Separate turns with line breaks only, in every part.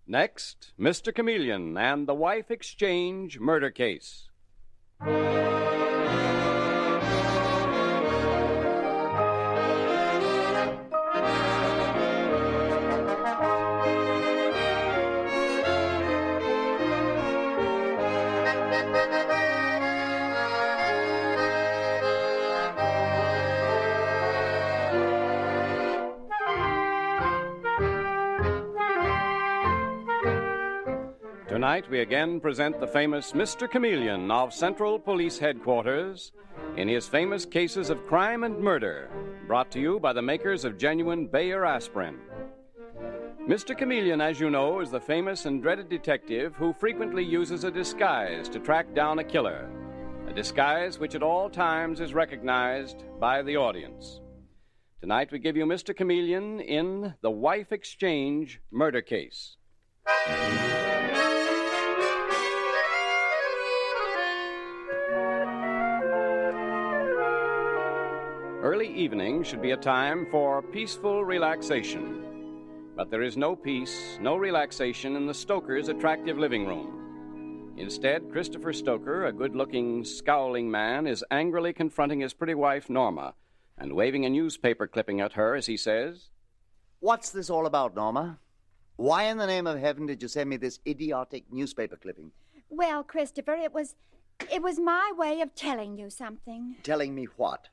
Next, Mr. Chameleon and the wife exchange murder case. Tonight, we again present the famous Mr. Chameleon of Central Police Headquarters in his famous cases of crime and murder, brought to you by the makers of genuine Bayer aspirin. Mr. Chameleon, as you know, is the famous and dreaded detective who frequently uses a disguise to track down a killer, a disguise which at all times is recognized by the audience. Tonight, we give you Mr. Chameleon in the wife exchange murder case. Early evening should be a time for peaceful relaxation. But there is no peace, no relaxation in the Stoker's attractive living room. Instead, Christopher Stoker, a good-looking, scowling man, is angrily confronting his pretty wife, Norma, and waving a newspaper clipping at her as he says,
"What's this all about, Norma? Why in the name of heaven did you send me this idiotic newspaper clipping?"
Well, Christopher, it was my way of telling you something.
Telling me what?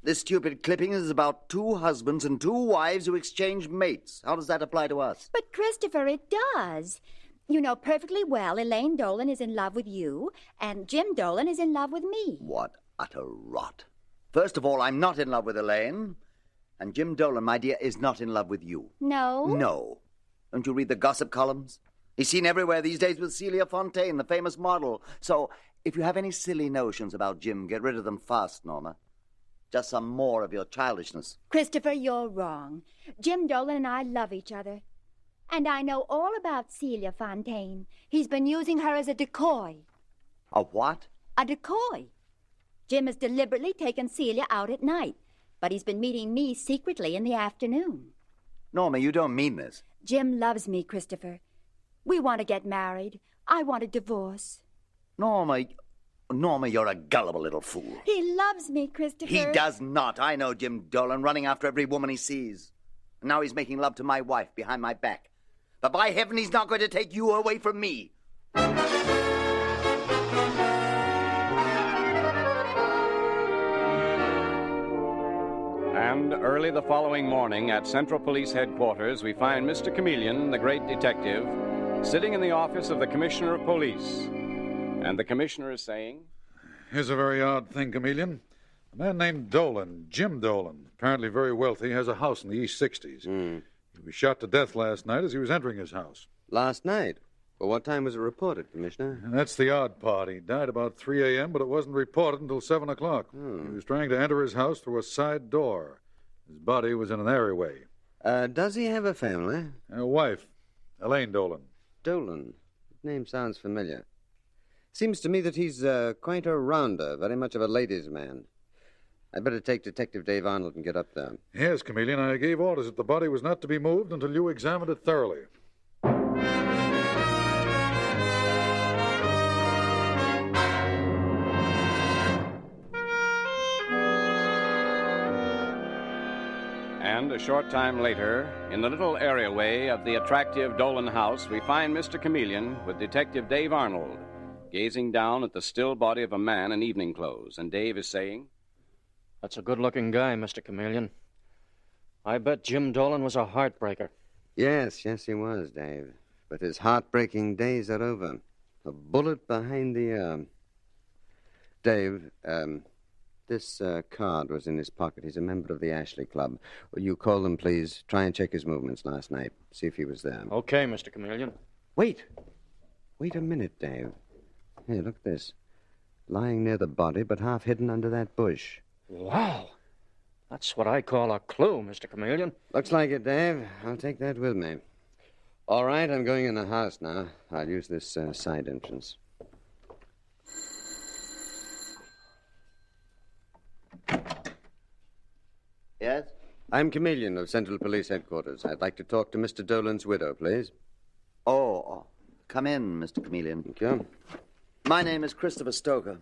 This stupid clipping is about two husbands and two wives who exchange mates. How does that apply to us?
But, Christopher, it does. You know perfectly well Elaine Dolan is in love with you, and Jim Dolan is in love with me.
What utter rot. First of all, I'm not in love with Elaine, and Jim Dolan, my dear, is not in love with you.
No?
No. Don't you read the gossip columns? He's seen everywhere these days with Celia Fontaine, the famous model. So, if you have any silly notions about Jim, get rid of them fast, Norma. Just some more of your childishness.
Christopher, you're wrong. Jim Dolan and I love each other. And I know all about Celia Fontaine. He's been using her as a decoy.
A what?
A decoy. Jim has deliberately taken Celia out at night, but he's been meeting me secretly in the afternoon.
Norma, you don't mean this.
Jim loves me, Christopher. We want to get married. I want a divorce.
Norma, you're a gullible little fool.
He loves me, Christopher.
He does not. I know Jim Dolan, running after every woman he sees. And now he's making love to my wife behind my back. But by heaven, he's not going to take you away from me.
And early the following morning at Central Police Headquarters, we find Mr. Chameleon, the great detective, sitting in the office of the Commissioner of Police. And the Commissioner is saying,
"Here's a very odd thing, Chameleon. A man named Dolan, Jim Dolan, apparently very wealthy, has a house in the East 60s. He was shot to death last night as he was entering his house."
Last night? Well, what time was it reported, Commissioner?
And that's the odd part. He died about 3 a.m., but it wasn't reported until 7 o'clock. He was trying to enter his house through a side door. His body was in an alleyway.
Does he have a family?
A wife, Elaine Dolan.
Dolan. The name sounds familiar. Seems to me that he's quite a rounder, very much of a ladies' man. I'd better take Detective Dave Arnold and get up there.
Yes, Chameleon, I gave orders that the body was not to be moved until you examined it thoroughly.
And a short time later, in the little areaway of the attractive Dolan house, we find Mr. Chameleon with Detective Dave Arnold, gazing down at the still body of a man in evening clothes. And Dave is saying,
"That's a good-looking guy, Mr. Chameleon. I bet Jim Dolan was a heartbreaker."
Yes, he was, Dave. But his heartbreaking days are over. A bullet behind the arm. Dave, this card was in his pocket. He's a member of the Ashley Club. Will you call them, please? Try and check his movements last night. See if he was there.
Okay, Mr. Chameleon.
Wait a minute, Dave. Hey, look at this. Lying near the body, but half hidden under that bush.
Wow. That's what I call a clue, Mr. Chameleon.
Looks like it, Dave. I'll take that with me. All right, I'm going in the house now. I'll use this side entrance.
Yes?
I'm Chameleon of Central Police Headquarters. I'd like to talk to Mr. Dolan's widow, please.
Oh, Oh, come in, Mr. Chameleon.
Thank you.
My name is Christopher Stoker.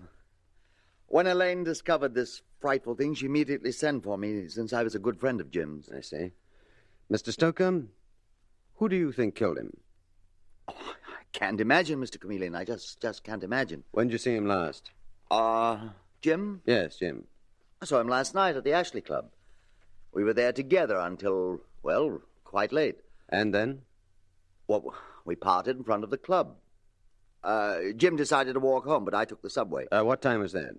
When Elaine discovered this frightful thing, she immediately sent for me, since I was a good friend of Jim's.
I see. Mr. Stoker, who do you think killed him?
Oh, I can't imagine, Mr. Chameleon. I just can't imagine.
When did you see him last?
Jim?
Yes, Jim.
I saw him last night at the Ashley Club. We were there together until, well, quite late.
And then?
Well, we parted in front of the club. Jim decided to walk home, but I took the subway.
What time was that?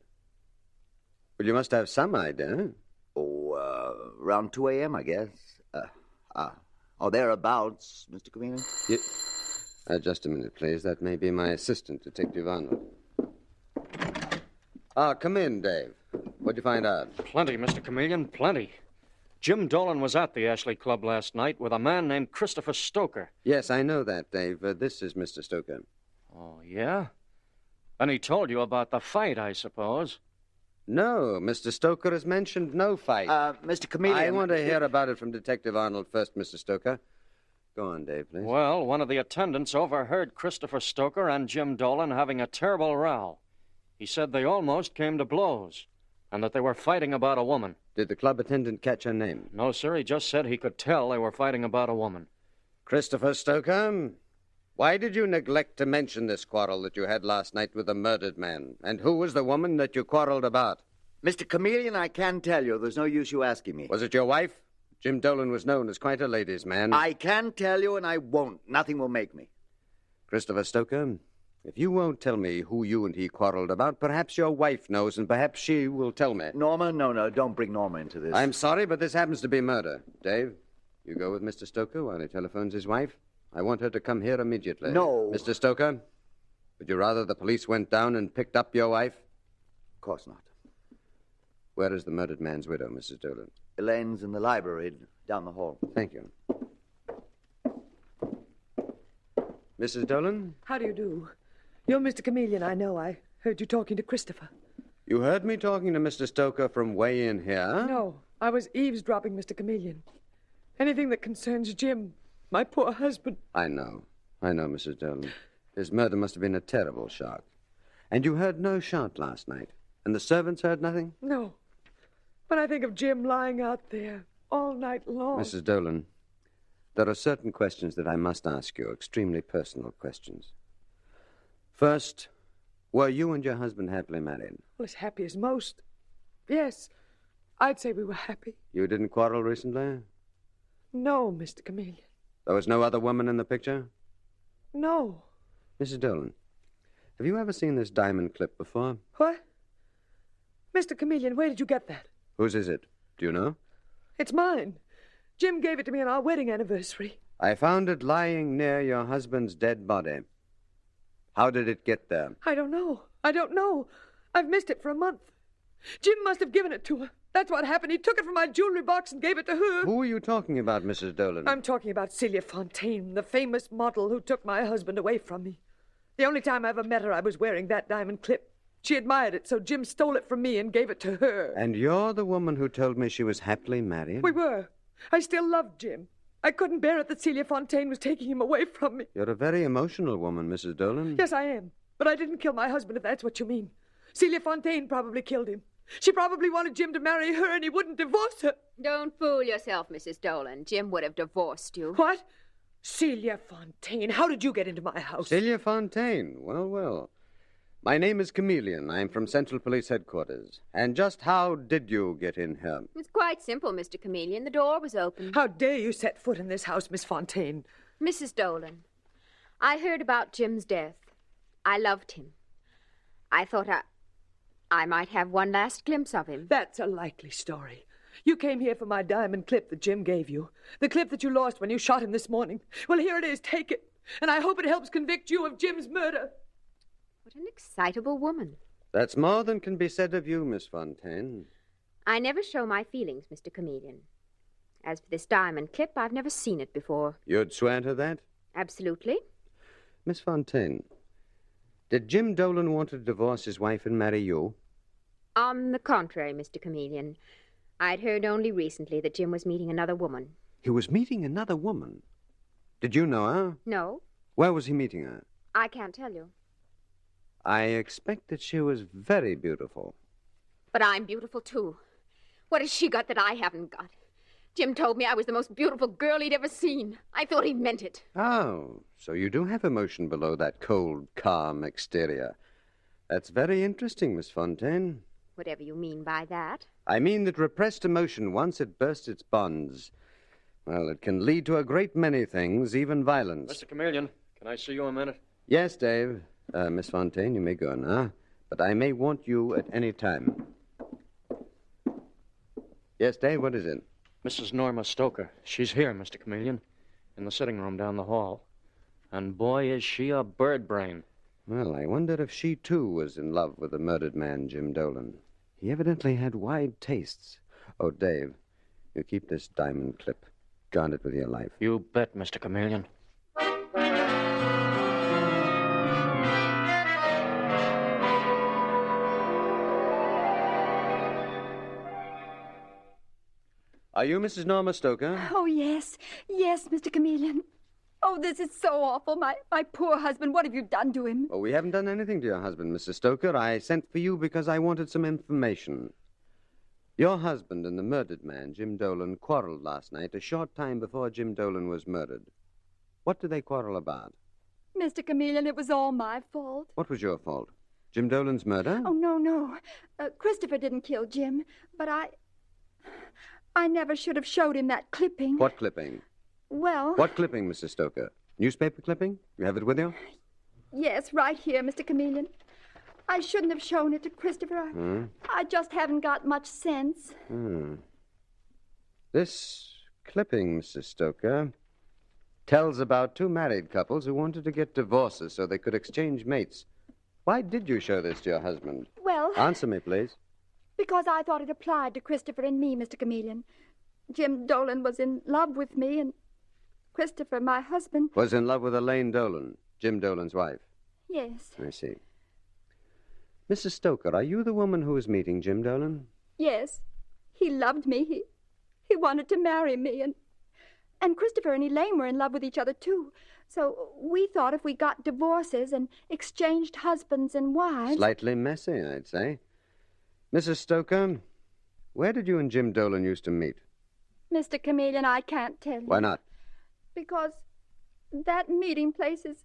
Well, you must have some idea.
Around 2 a.m., I guess. Thereabouts, Mr. Chameleon.
Just a minute, please. That may be my assistant, Detective Arnold. Come in, Dave. What'd you find out?
Plenty, Mr. Chameleon, plenty. Jim Dolan was at the Ashley Club last night with a man named Christopher Stoker.
Yes, I know that, Dave. This is Mr. Stoker.
Oh, yeah? And he told you about the fight, I suppose.
No, Mr. Stoker has mentioned no fight.
Mr. Chameleon...
I want to hear about it from Detective Arnold first, Mr. Stoker. Go on, Dave, please.
Well, one of the attendants overheard Christopher Stoker and Jim Dolan having a terrible row. He said they almost came to blows, and that they were fighting about a woman.
Did the club attendant catch her name?
No, sir, he just said he could tell they were fighting about a woman.
Christopher Stoker, why did you neglect to mention this quarrel that you had last night with the murdered man? And who was the woman that you quarreled about?
Mr. Chameleon, I can tell you. There's no use you asking me.
Was it your wife? Jim Dolan was known as quite a ladies' man.
I can tell you, and I won't. Nothing will make me.
Christopher Stoker, if you won't tell me who you and he quarreled about, perhaps your wife knows, and perhaps she will tell me.
Norma? No, don't bring Norma into this.
I'm sorry, but this happens to be murder. Dave, you go with Mr. Stoker while he telephones his wife. I want her to come here immediately.
No.
Mr. Stoker, would you rather the police went down and picked up your wife?
Of course not.
Where is the murdered man's widow, Mrs. Dolan?
Elaine's in the library down the hall.
Thank you. Mrs. Dolan?
How do you do? You're Mr. Chameleon, I know. I heard you talking to Christopher.
You heard me talking to Mr. Stoker from way in here?
No, I was eavesdropping, Mr. Chameleon. Anything that concerns Jim, my poor husband.
I know, Mrs. Dolan. His murder must have been a terrible shock. And you heard no shot last night? And the servants heard nothing?
No. When I think of Jim lying out there all night long...
Mrs. Dolan, there are certain questions that I must ask you, extremely personal questions. First, were you and your husband happily married?
Well, as happy as most. Yes, I'd say we were happy.
You didn't quarrel recently?
No, Mr. Chameleon.
There was no other woman in the picture?
No.
Mrs. Dolan, have you ever seen this diamond clip before?
What? Mr. Chameleon, where did you get that?
Whose is it? Do you know?
It's mine. Jim gave it to me on our wedding anniversary.
I found it lying near your husband's dead body. How did it get there?
I don't know. I've missed it for a month. Jim must have given it to her. That's what happened. He took it from my jewelry box and gave it to her.
Who are you talking about, Mrs. Dolan?
I'm talking about Celia Fontaine, the famous model who took my husband away from me. The only time I ever met her, I was wearing that diamond clip. She admired it, so Jim stole it from me and gave it to her.
And you're the woman who told me she was happily married?
We were. I still loved Jim. I couldn't bear it that Celia Fontaine was taking him away from me.
You're a very emotional woman, Mrs. Dolan.
Yes, I am. But I didn't kill my husband, if that's what you mean. Celia Fontaine probably killed him. She probably wanted Jim to marry her, and he wouldn't divorce her.
Don't fool yourself, Mrs. Dolan. Jim would have divorced you.
What? Celia Fontaine? How did you get into my house?
Celia Fontaine? Well. My name is Chameleon. I'm from Central Police Headquarters. And just how did you get in here?
It's quite simple, Mr. Chameleon. The door was open.
How dare you set foot in this house, Miss Fontaine?
Mrs. Dolan, I heard about Jim's death. I loved him. I thought I might have one last glimpse of him.
That's a likely story. You came here for my diamond clip that Jim gave you. The clip that you lost when you shot him this morning. Well, here it is. Take it. And I hope it helps convict you of Jim's murder.
What an excitable woman.
That's more than can be said of you, Miss Fontaine.
I never show my feelings, Mr. Chameleon. As for this diamond clip, I've never seen it before.
You'd swear to that?
Absolutely.
Miss Fontaine, did Jim Dolan want to divorce his wife and marry you?
On the contrary, Mr. Chameleon. I'd heard only recently that Jim was meeting another woman.
He was meeting another woman? Did you know her?
No.
Where was he meeting her?
I can't tell you.
I expect that she was very beautiful.
But I'm beautiful, too. What has she got that I haven't got? Jim told me I was the most beautiful girl he'd ever seen. I thought he meant it.
Oh, so you do have emotion below that cold, calm exterior. That's very interesting, Miss Fontaine.
Whatever you mean by that.
I mean that repressed emotion, once it bursts its bonds, well, it can lead to a great many things, even violence.
Mr. Chameleon, can I see you a minute?
Yes, Dave. Miss Fontaine, you may go now, but I may want you at any time. Yes, Dave, what is it?
Mrs. Norma Stoker. She's here, Mr. Chameleon, in the sitting room down the hall. And boy, is she a bird brain.
Well, I wonder if she, too, was in love with the murdered man, Jim Dolan. He evidently had wide tastes. Oh, Dave, you keep this diamond clip. Guard it with your life.
You bet, Mr. Chameleon.
Are you Mrs. Norma Stoker?
Oh, yes. Yes, Mr. Chameleon. Oh, this is so awful. My poor husband, what have you done to him?
Oh, we haven't done anything to your husband, Mrs. Stoker. I sent for you because I wanted some information. Your husband and the murdered man, Jim Dolan, quarreled last night, a short time before Jim Dolan was murdered. What did they quarrel about?
Mr. Chameleon, it was all my fault.
What was your fault? Jim Dolan's murder?
Oh, no. Christopher didn't kill Jim, but I never should have showed him that clipping.
What clipping?
Well...
What clipping, Mrs. Stoker? Newspaper clipping? You have it with you?
Yes, right here, Mr. Chameleon. I shouldn't have shown it to Christopher. I just haven't got much sense.
This clipping, Mrs. Stoker, tells about two married couples who wanted to get divorces so they could exchange mates. Why did you show this to your husband?
Well...
Answer me, please.
Because I thought it applied to Christopher and me, Mr. Chameleon. Jim Dolan was in love with me, and Christopher, my husband...
Was in love with Elaine Dolan, Jim Dolan's wife?
Yes.
I see. Mrs. Stoker, are you the woman who was meeting Jim Dolan?
Yes. He loved me. He wanted to marry me, and Christopher and Elaine were in love with each other, too. So we thought if we got divorces and exchanged husbands and wives...
Slightly messy, I'd say. Mrs. Stoker, where did you and Jim Dolan used to meet?
Mr. Chameleon, I can't tell you.
Why not?
Because that meeting place is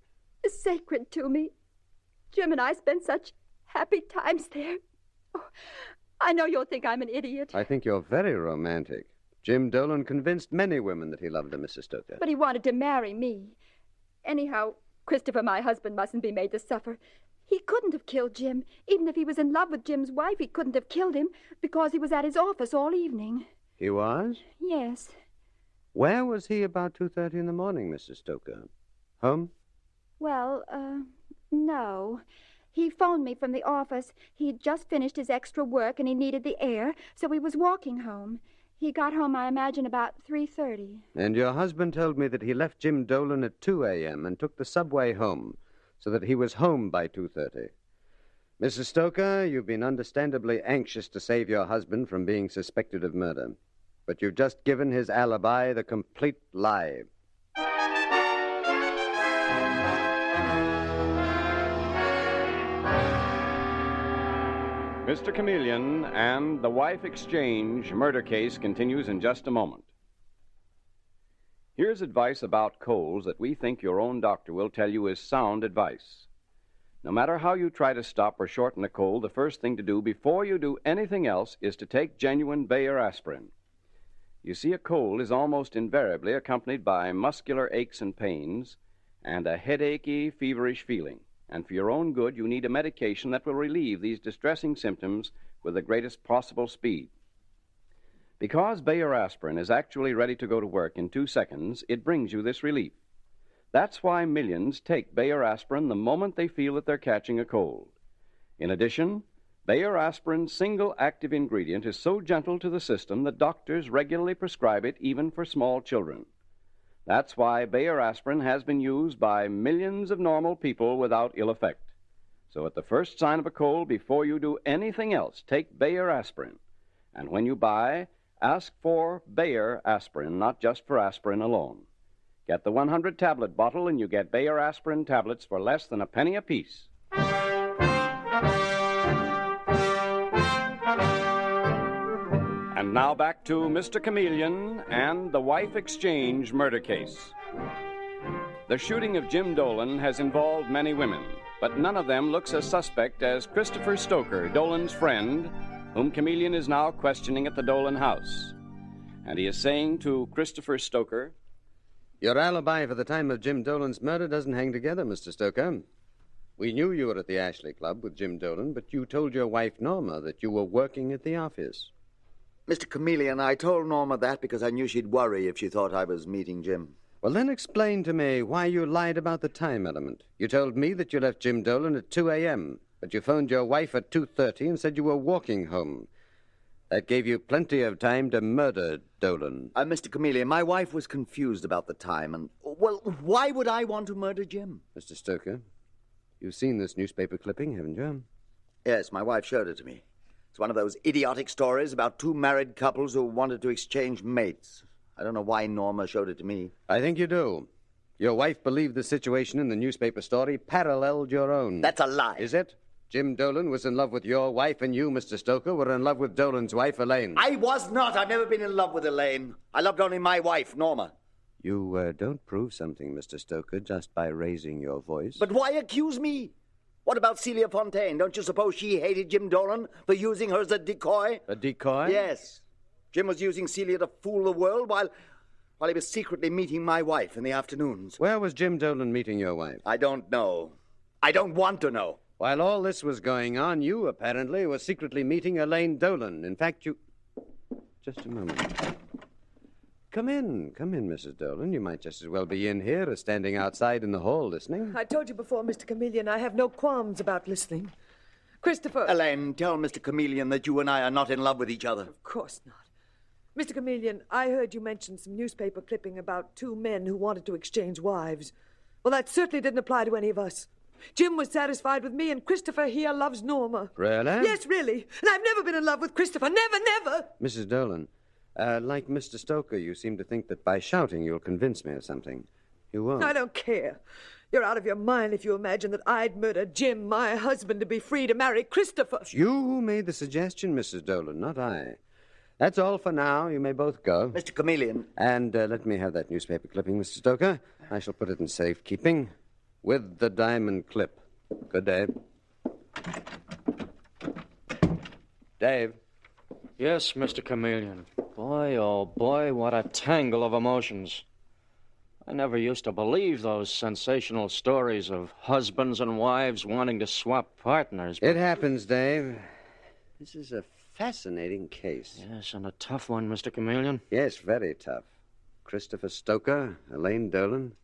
sacred to me. Jim and I spent such happy times there. Oh, I know you'll think I'm an idiot.
I think you're very romantic. Jim Dolan convinced many women that he loved them, Mrs. Stoker.
But he wanted to marry me. Anyhow, Christopher, my husband, mustn't be made to suffer. He couldn't have killed Jim. Even if he was in love with Jim's wife, he couldn't have killed him because he was at his office all evening.
He was?
Yes.
Where was he about 2:30 in the morning, Mrs. Stoker? Home?
Well, no. He phoned me from the office. He'd just finished his extra work and he needed the air, so he was walking home. He got home, I imagine, about 3:30.
And your husband told me that he left Jim Dolan at 2 a.m. and took the subway home, so that he was home by 2:30. Mrs. Stoker, you've been understandably anxious to save your husband from being suspected of murder. But you've just given his alibi the complete lie.
Mr. Chameleon and the wife exchange murder case continues in just a moment. Here's advice about colds that we think your own doctor will tell you is sound advice. No matter how you try to stop or shorten a cold, the first thing to do before you do anything else is to take genuine Bayer aspirin. You see, a cold is almost invariably accompanied by muscular aches and pains and a headachy, feverish feeling. And for your own good, you need a medication that will relieve these distressing symptoms with the greatest possible speed. Because Bayer aspirin is actually ready to go to work in 2 seconds, it brings you this relief. That's why millions take Bayer aspirin the moment they feel that they're catching a cold. In addition, Bayer aspirin's single active ingredient is so gentle to the system that doctors regularly prescribe it even for small children. That's why Bayer aspirin has been used by millions of normal people without ill effect. So at the first sign of a cold, before you do anything else, take Bayer aspirin. And when you buy, ask for Bayer aspirin, not just for aspirin alone. Get the 100-tablet bottle and you get Bayer aspirin tablets for less than a penny apiece. And now back to Mr. Chameleon and the wife exchange murder case. The shooting of Jim Dolan has involved many women, but none of them looks as suspect as Christopher Stoker, Dolan's friend, whom Chameleon is now questioning at the Dolan house. And he is saying to Christopher Stoker,
"Your alibi for the time of Jim Dolan's murder doesn't hang together, Mr. Stoker. We knew you were at the Ashley Club with Jim Dolan, but you told your wife, Norma, that you were working at the office."
Mr. Chameleon, I told Norma that because I knew she'd worry if she thought I was meeting Jim.
Well, then explain to me why you lied about the time element. You told me that you left Jim Dolan at 2 a.m., but you phoned your wife at 2:30 and said you were walking home. That gave you plenty of time to murder Dolan.
Mr. Chameleon, my wife was confused about the time, and, well, why would I want to murder Jim?
Mr. Stoker, you've seen this newspaper clipping, haven't you?
Yes, my wife showed it to me. It's one of those idiotic stories about two married couples who wanted to exchange mates. I don't know why Norma showed it to me.
I think you do. Your wife believed the situation in the newspaper story paralleled your own.
That's a lie.
Is it? Jim Dolan was in love with your wife, and you, Mr. Stoker, were in love with Dolan's wife, Elaine.
I was not. I've never been in love with Elaine. I loved only my wife, Norma.
You don't prove something, Mr. Stoker, just by raising your voice.
But why accuse me? What about Celia Fontaine? Don't you suppose she hated Jim Dolan for using her as a decoy?
A decoy?
Yes. Jim was using Celia to fool the world while he was secretly meeting my wife in the afternoons.
Where was Jim Dolan meeting your wife?
I don't know. I don't want to know.
While all this was going on, you apparently were secretly meeting Elaine Dolan. In fact, you... Just a moment. Come in, Mrs. Dolan. You might just as well be in here as standing outside in the hall listening.
I told you before, Mr. Chameleon, I have no qualms about listening. Christopher...
Elaine, tell Mr. Chameleon that you and I are not in love with each other.
Of course not. Mr. Chameleon, I heard you mention some newspaper clipping about two men who wanted to exchange wives. Well, that certainly didn't apply to any of us. Jim was satisfied with me, and Christopher here loves Norma.
Really?
Yes, really. And I've never been in love with Christopher. Never, never.
Mrs. Dolan, like Mr. Stoker, you seem to think that by shouting you'll convince me of something. You won't.
I don't care. You're out of your mind if you imagine that I'd murder Jim, my husband, to be free to marry Christopher.
It's you who made the suggestion, Mrs. Dolan, not I. That's all for now. You may both go.
Mr. Chameleon.
And let me have that newspaper clipping, Mr. Stoker. I shall put it in safekeeping. With the diamond clip. Good day. Dave.
Yes, Mr. Chameleon. Boy, oh boy, what a tangle of emotions. I never used to believe those sensational stories of husbands and wives wanting to swap partners.
It happens, Dave. This is a fascinating case.
Yes, and a tough one, Mr. Chameleon.
Yes, very tough. Christopher Stoker, Elaine Dolan.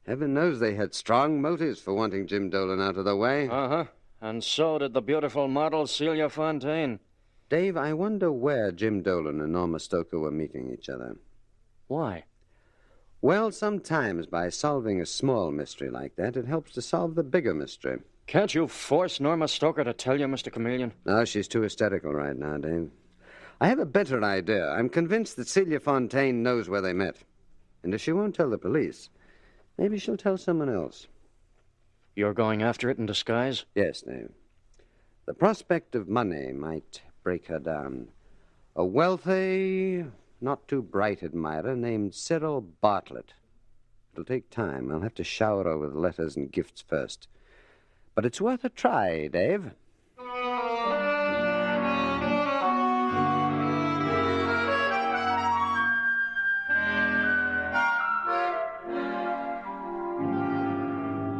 Heaven knows they had strong motives for wanting Jim Dolan out of the way.
Uh-huh. And so did the beautiful model Celia Fontaine.
Dave, I wonder where Jim Dolan and Norma Stoker were meeting each other.
Why?
Well, sometimes by solving a small mystery like that, it helps to solve the bigger mystery.
Can't you force Norma Stoker to tell you, Mr. Chameleon?
No, she's too hysterical right now, Dave. I have a better idea. I'm convinced that Celia Fontaine knows where they met. And if she won't tell the police, maybe she'll tell someone else.
You're going after it in disguise?
Yes, Dave. The prospect of money might break her down. A wealthy, not too bright admirer named Cyril Bartlett. It'll take time. I'll have to shower her with letters and gifts first. But it's worth a try, Dave.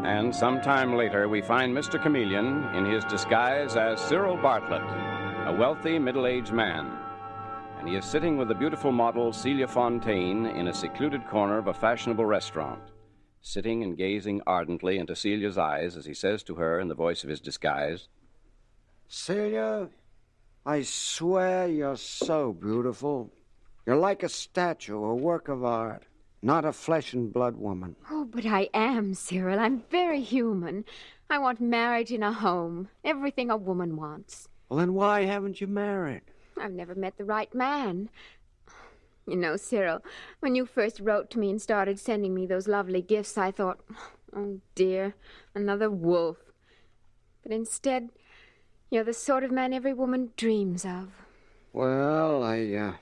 And sometime later, we find Mr. Chameleon in his disguise as Cyril Bartlett, a wealthy middle-aged man. And he is sitting with the beautiful model Celia Fontaine in a secluded corner of a fashionable restaurant, sitting and gazing ardently into Celia's eyes as he says to her in the voice of his disguise,
Celia, I swear you're so beautiful. You're like a statue, a work of art, not a flesh and blood woman.
Oh, but I am, Cyril. I'm very human. I want marriage in a home. Everything a woman wants.
Well, then why haven't you married?
I've never met the right man. You know, Cyril, when you first wrote to me and started sending me those lovely gifts, I thought, oh, dear, another wolf. But instead, you're the sort of man every woman dreams of.
Well, I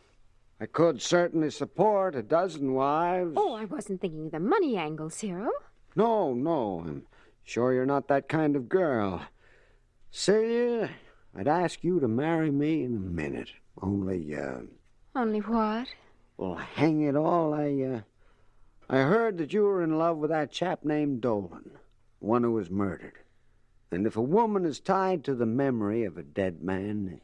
could certainly support a dozen wives.
Oh, I wasn't thinking of the money angle, Cyril.
No, I'm sure you're not that kind of girl. Celia, I'd ask you to marry me in a minute. Only
what?
well, hang it all, I heard that you were in love with that chap named Dolan, one who was murdered. And if a woman is tied to the memory of a dead man,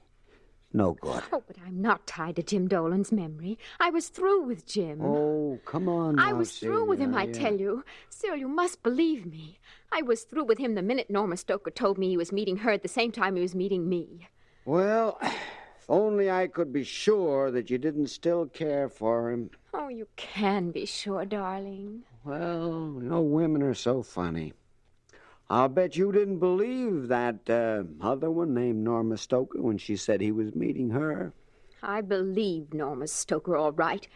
no good.
Oh, but I'm not tied to Jim Dolan's memory. I was through with Jim.
Oh, come on now,
I was through with him, I tell you. Cyril, you must believe me. I was through with him the minute Norma Stoker told me he was meeting her at the same time he was meeting me.
Well, if only I could be sure that you didn't still care for him.
Oh, you can be sure, darling.
Well, women are so funny. I'll bet you didn't believe that other one named Norma Stoker when she said he was meeting her.
I believed Norma Stoker, all right.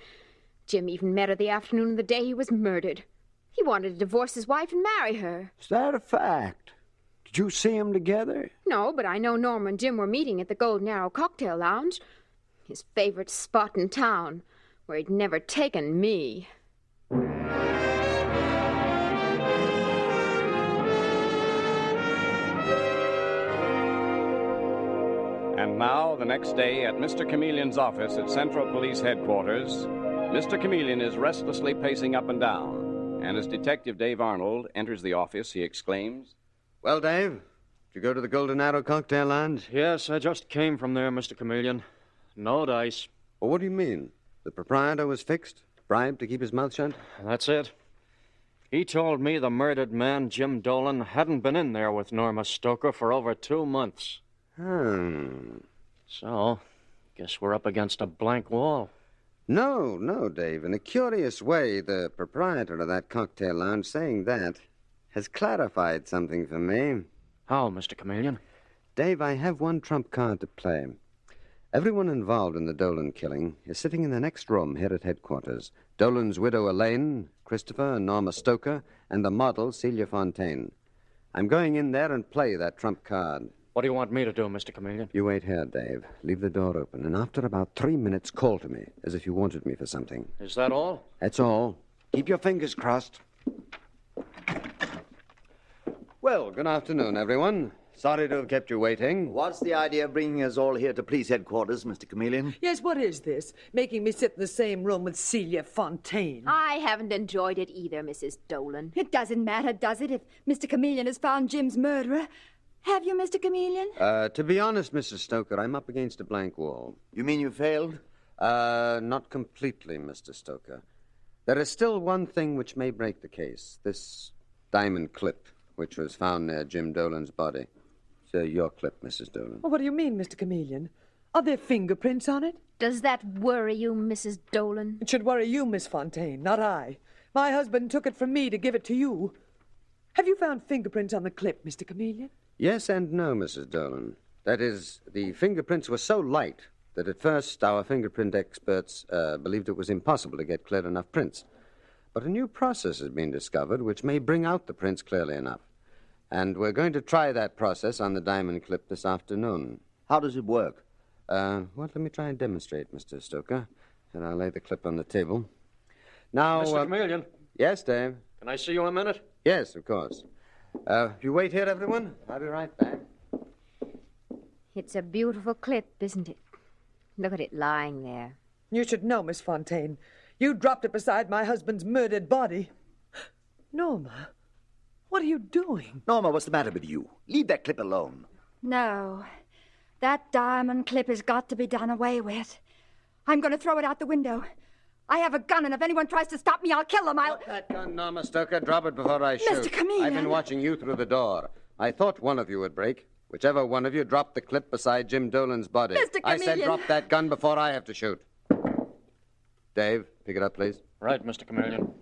Jim even met her the afternoon of the day he was murdered. He wanted to divorce his wife and marry her.
Is that a fact? Did you see them together?
No, but I know Norma and Jim were meeting at the Golden Arrow Cocktail Lounge, his favorite spot in town, where he'd never taken me.
And now, the next day, at Mr. Chameleon's office at Central Police Headquarters, Mr. Chameleon is restlessly pacing up and down. And as Detective Dave Arnold enters the office, he exclaims,
Well, Dave, did you go to the Golden Arrow Cocktail Lounge?
Yes, I just came from there, Mr. Chameleon. No dice.
Well, what do you mean? The proprietor was fixed? Bribed to keep his mouth shut?
That's it. He told me the murdered man, Jim Dolan, hadn't been in there with Norma Stoker for over 2 months. So, guess we're up against a blank wall.
No, Dave. In a curious way, the proprietor of that cocktail lounge saying that has clarified something for me.
How, Mr. Chameleon?
Dave, I have one trump card to play. Everyone involved in the Dolan killing is sitting in the next room here at headquarters. Dolan's widow, Elaine, Christopher and Norma Stoker, and the model, Celia Fontaine. I'm going in there and play that trump card.
What do you want me to do, Mr. Chameleon?
You wait here, Dave. Leave the door open, and after about 3 minutes, call to me, as if you wanted me for something.
Is that all?
That's all. Keep your fingers crossed. Well, good afternoon, everyone. Sorry to have kept you waiting.
What's the idea of bringing us all here to police headquarters, Mr. Chameleon?
Yes, what is this? Making me sit in the same room with Celia Fontaine.
I haven't enjoyed it either, Mrs. Dolan.
It doesn't matter, does it, if Mr. Chameleon has found Jim's murderer? Have you, Mr. Chameleon?
To be honest, Mrs. Stoker, I'm up against a blank wall.
You mean you failed?
Not completely, Mr. Stoker. There is still one thing which may break the case. This diamond clip, which was found near Jim Dolan's body. It's your clip, Mrs. Dolan.
Well, what do you mean, Mr. Chameleon? Are there fingerprints on it?
Does that worry you, Mrs. Dolan?
It should worry you, Miss Fontaine, not I. My husband took it from me to give it to you. Have you found fingerprints on the clip, Mr. Chameleon?
Yes and no, Mrs. Dolan. That is, the fingerprints were so light that at first our fingerprint experts believed it was impossible to get clear enough prints. But a new process has been discovered which may bring out the prints clearly enough. And we're going to try that process on the diamond clip this afternoon.
How does it work?
Well, let me try and demonstrate, Mr. Stoker. And I'll lay the clip on the table. Now,
Mr. Chameleon,
Yes, Dave?
can I see you a minute?
Yes, of course. You wait here, everyone. I'll be right back.
It's a beautiful clip, isn't it? Look at it lying there.
You should know, Miss Fontaine. You dropped it beside my husband's murdered body. Norma, what are you doing?
Norma, what's the matter with you? Leave that clip alone.
No. That diamond clip has got to be done away with. I'm going to throw it out the window. I have a gun, and if anyone tries to stop me, I'll kill them.
Drop that gun, Norma Stoker. Drop it before I shoot.
Mr. Chameleon.
I've been watching you through the door. I thought one of you would break. Whichever one of you dropped the clip beside Jim Dolan's body.
Mr.
I said
Chameleon.
drop that gun before I have to shoot. Dave, pick it up, please.
Right, Mr. Chameleon.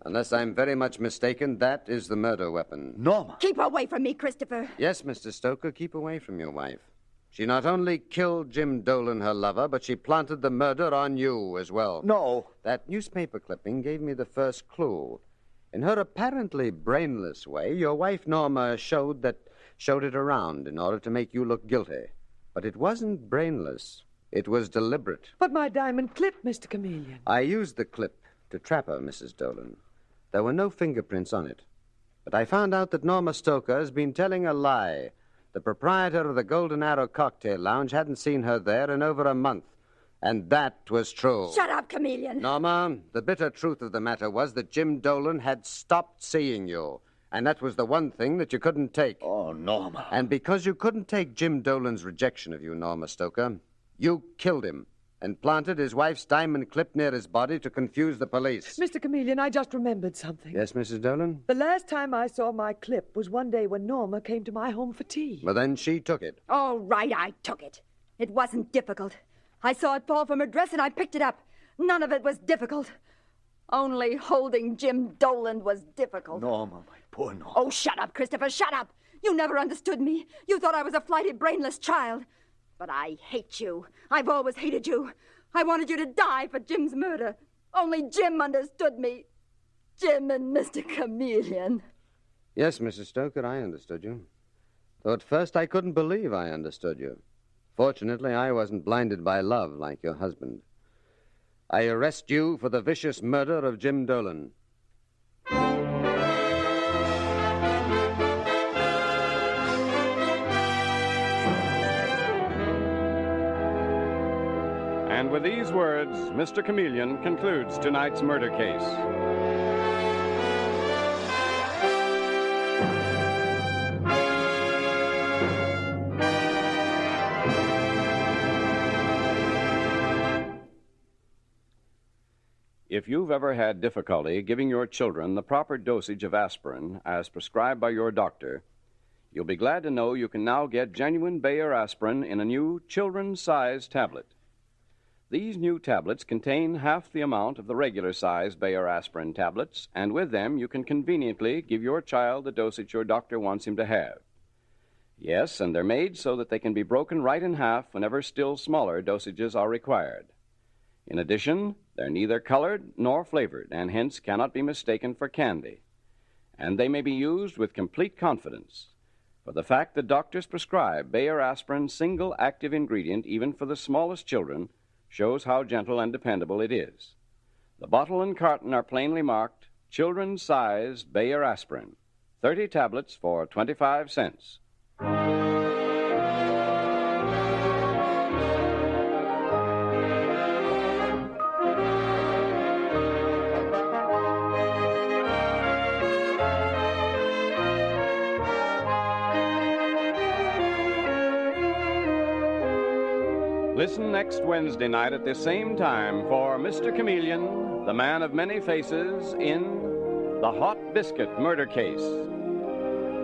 Unless I'm very much mistaken, that is the murder weapon.
Norma.
Keep away from me, Christopher.
Yes, Mr. Stoker, keep away from your wife. She not only killed Jim Dolan, her lover, but she planted the murder on you as well.
No.
That newspaper clipping gave me the first clue. In her apparently brainless way, your wife Norma showed it around in order to make you look guilty. But it wasn't brainless. It was deliberate.
But my diamond clip, Mr. Chameleon.
I used the clip to trap her, Mrs. Dolan. There were no fingerprints on it. But I found out that Norma Stoker has been telling a lie. The proprietor of the Golden Arrow Cocktail Lounge hadn't seen her there in over a month. And that was true.
Shut up, Chameleon.
Norma, the bitter truth of the matter was that Jim Dolan had stopped seeing you. And that was the one thing that you couldn't take.
Oh, Norma.
And because you couldn't take Jim Dolan's rejection of you, Norma Stoker, you killed him and planted his wife's diamond clip near his body to confuse the police.
Mr. Chameleon, I just remembered something.
Yes, Mrs. Dolan?
The last time I saw my clip was one day when Norma came to my home for tea.
Well, then she took it.
All right, I took it. It wasn't difficult. I saw it fall from her dress and I picked it up. None of it was difficult. Only holding Jim Dolan was difficult.
Norma, my poor Norma.
Oh, shut up, Christopher, shut up. You never understood me. You thought I was a flighty, brainless child. But I hate you. I've always hated you. I wanted you to die for Jim's murder. Only Jim understood me. Jim and Mr. Chameleon.
Yes, Mrs. Stoker, I understood you. Though at first I couldn't believe I understood you. Fortunately, I wasn't blinded by love like your husband. I arrest you for the vicious murder of Jim Dolan.
And with these words, Mr. Chameleon concludes tonight's murder case. If you've ever had difficulty giving your children the proper dosage of aspirin as prescribed by your doctor, you'll be glad to know you can now get genuine Bayer aspirin in a new children's-sized tablet. These new tablets contain half the amount of the regular-sized Bayer aspirin tablets, and with them you can conveniently give your child the dosage your doctor wants him to have. Yes, and they're made so that they can be broken right in half whenever still smaller dosages are required. In addition, they're neither colored nor flavored, and hence cannot be mistaken for candy. And they may be used with complete confidence, for the fact that doctors prescribe Bayer aspirin's single active ingredient even for the smallest children shows how gentle and dependable it is. The bottle and carton are plainly marked children's size Bayer aspirin, 30 tablets for 25 cents. Listen next Wednesday night at this same time for Mr. Chameleon, the man of many faces, in The Hot Biscuit Murder Case.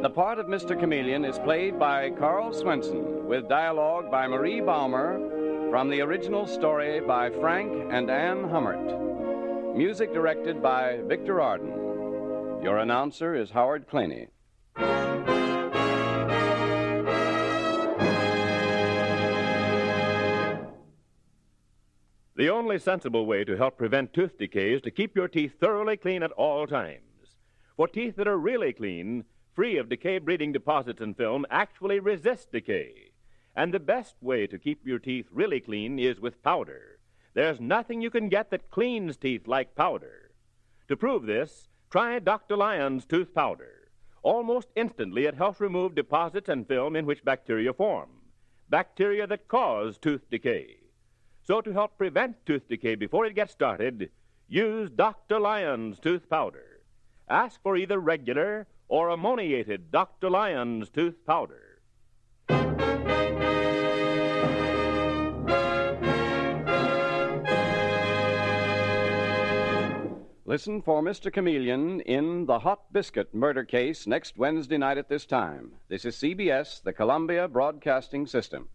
The part of Mr. Chameleon is played by Carl Swenson, with dialogue by Marie Baumer, from the original story by Frank and Ann Hummert. Music directed by Victor Arden. Your announcer is Howard Claney.
The only sensible way to help prevent tooth decay is to keep your teeth thoroughly clean at all times. For teeth that are really clean, free of decay-breeding deposits and film, actually resist decay. And the best way to keep your teeth really clean is with powder. There's nothing you can get that cleans teeth like powder. To prove this, try Dr. Lyon's tooth powder. Almost instantly, it helps remove deposits and film in which bacteria form, bacteria that cause tooth decay. So to help prevent tooth decay before it gets started, use Dr. Lyon's tooth powder. Ask for either regular or ammoniated Dr. Lyon's tooth powder.
Listen for Mr. Chameleon in The Hot Biscuit Murder Case next Wednesday night at this time. This is CBS, the Columbia Broadcasting System.